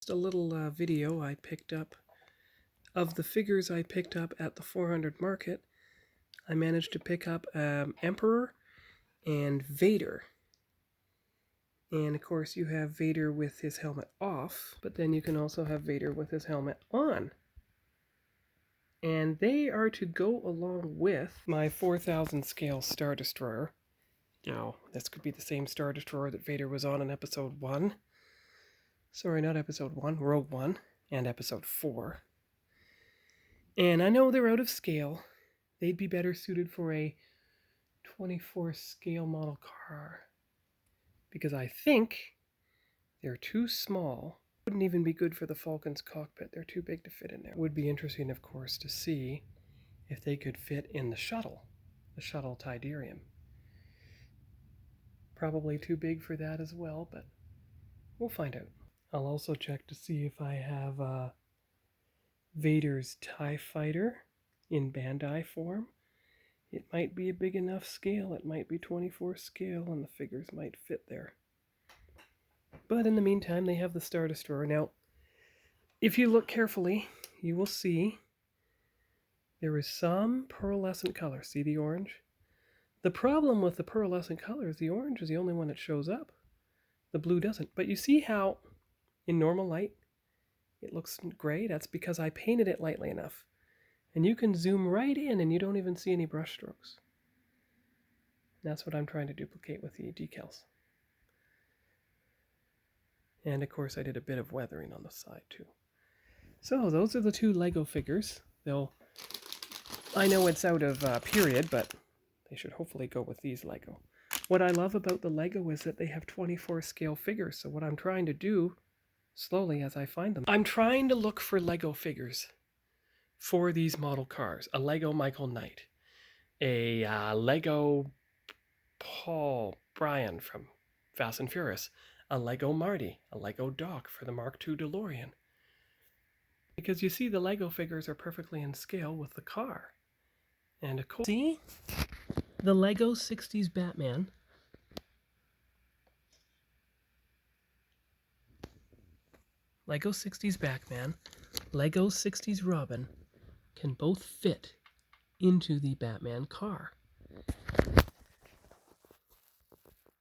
Just a little video I picked up of the figures I picked up at the 400 market. I managed to pick up Emperor and Vader. And of course you have Vader with his helmet off, but then you can also have Vader with his helmet on. And they are to go along with my 4000 scale Star Destroyer. Now, this could be the same Star Destroyer that Vader was on in Episode 1. Sorry, not Episode 1, Rogue One, and Episode 4. And I know they're out of scale. They'd be better suited for a 24 scale model car. Because I think they're too small. Wouldn't even be good for the Falcon's cockpit. They're too big to fit in there. Would be interesting, of course, to see if they could fit in the shuttle Tidarium. Probably too big for that as well, but we'll find out. I'll also check to see if I have Vader's TIE Fighter in Bandai form. It might be a big enough scale. It might be 24 scale, and the figures might fit there. But in the meantime, they have the Star Destroyer. Now, if you look carefully, you will see there is some pearlescent color. See the orange? The problem with the pearlescent color is the orange is the only one that shows up. The blue doesn't. But you see how, in normal light, it looks gray? That's because I painted it lightly enough. And you can zoom right in and you don't even see any brush strokes. That's what I'm trying to duplicate with the decals. And of course I did a bit of weathering on the side too. So those are the two Lego figures. I know it's out of period, but they should hopefully go with these Lego. What I love about the Lego is that they have 24 scale figures. So what I'm trying to do, slowly as I find them, I'm trying to look for Lego figures for these model cars. A Lego Michael Knight, a Lego Paul Bryan from Fast and Furious, a Lego Marty, a Lego Doc for the Mark II DeLorean. Because you see the Lego figures are perfectly in scale with the car. And of course, see the Lego 60s Batman, Lego 60s Batman, Lego 60s Robin can both fit into the Batman car.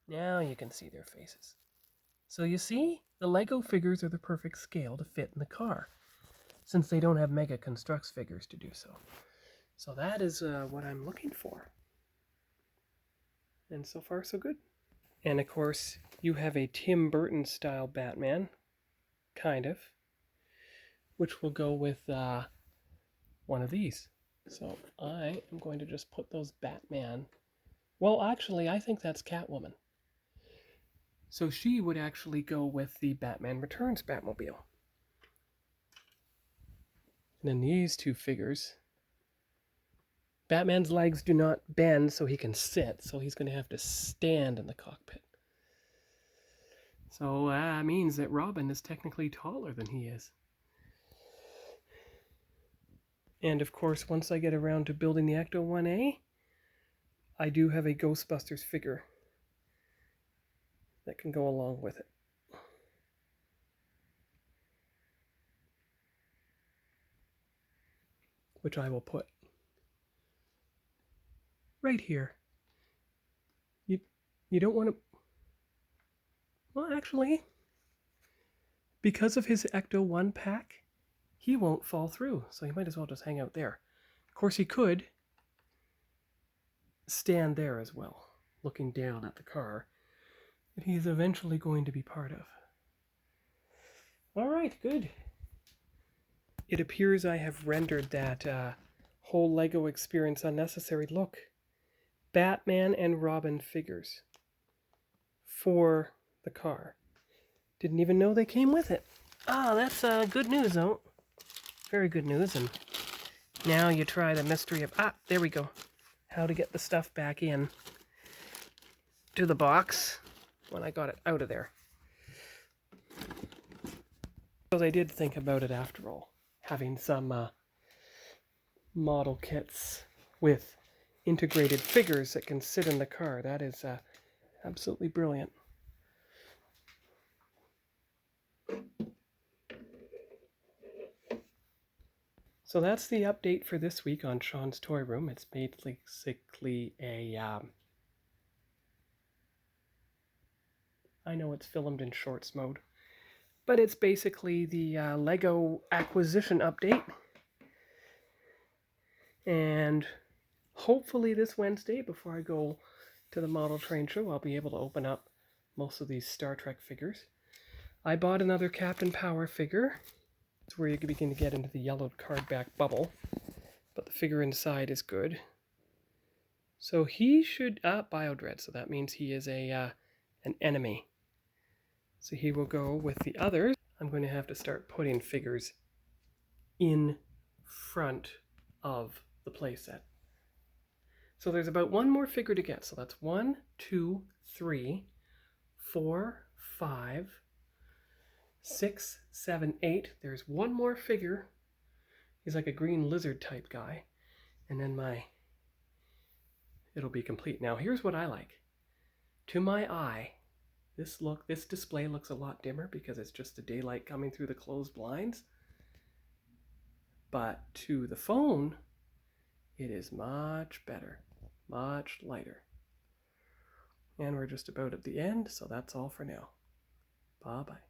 Now you can see their faces. So you see, the Lego figures are the perfect scale to fit in the car, since they don't have MegaConstrux figures to do so. So that is what I'm looking for. And so far, so good. And of course, you have a Tim Burton style Batman, kind of, which will go with one of these. So I am going to just put those Batman. Well, actually, I think that's Catwoman. So she would actually go with the Batman Returns Batmobile. And then these two figures, Batman's legs do not bend so he can sit, so he's going to have to stand in the cockpit. So that means that Robin is technically taller than he is. And of course, once I get around to building the Ecto 1A, I do have a Ghostbusters figure that can go along with it. Which I will put right here. You don't want to... Well, actually, because of his Ecto 1 pack, he won't fall through, so he might as well just hang out there. Of course, he could stand there as well, looking down at the car that he's eventually going to be part of. All right, good. It appears I have rendered that whole Lego experience unnecessary. Look, Batman and Robin figures for the car. Didn't even know they came with it. Ah, that's good news, though. Very good news. And now you try the mystery of... Ah, there we go. How to get the stuff back in to the box when I got it out of there. Because I did think about it after all. Having some model kits with integrated figures that can sit in the car. That is absolutely brilliant. So that's the update for this week on Sean's Toy Room. It's basically a... I know it's filmed in shorts mode, but it's basically the Lego acquisition update. And hopefully this Wednesday, before I go to the model train show, I'll be able to open up most of these Star Trek figures. I bought another Captain Power figure. It's where you begin to get into the yellowed cardback bubble, but the figure inside is good. So he should Biodread, so that means he is an enemy. So he will go with the others. I'm going to have to start putting figures in front of the playset. So there's about one more figure to get. So that's 1, 2, 3, 4, 5, 6, 7, 8. There's one more figure. He's like a green lizard type guy. And then it'll be complete. Now here's what I like. To my eye, this display looks a lot dimmer because it's just the daylight coming through the closed blinds. But to the phone, it is much better, much lighter. And we're just about at the end, so that's all for now. Bye-bye.